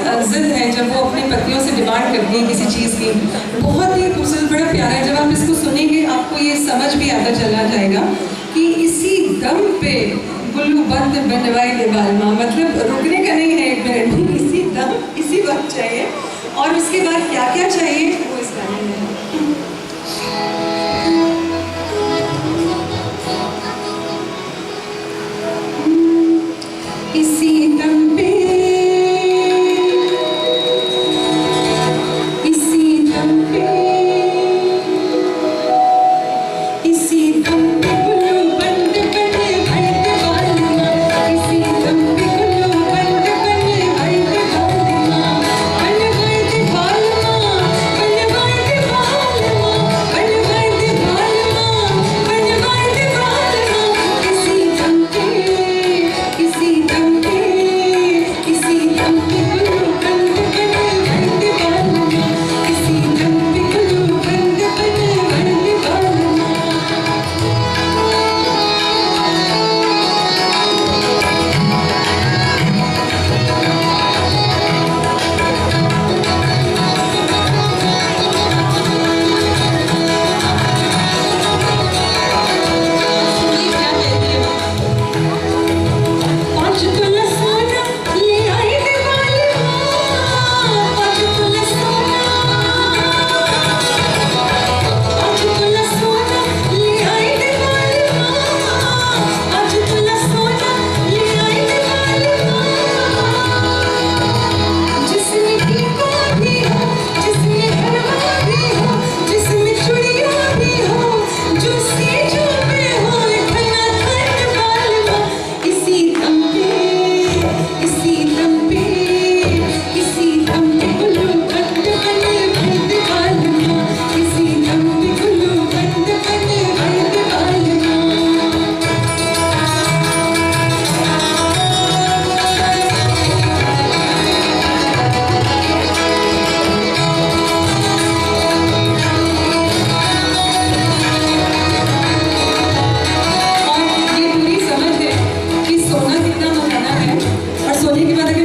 जिद है जब वो अपनी पत्नियों से डिमांड करती है किसी चीज़ की, बहुत ही खूबसूरत, बड़ा प्यारा है। जब आप इसको सुनेंगे आपको ये समझ भी आता चला जाएगा कि इसी दम पे गुल्लू बंद बनवाए दे बालमा, मतलब रुकने का नहीं है एक मिनट भी, इसी दम इसी वक्त चाहिए। और उसके बाद क्या क्या चाहिए वो इस गाने में है। इसी दम पे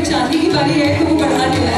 चांदी की बारी है तो वो बढ़ा देना।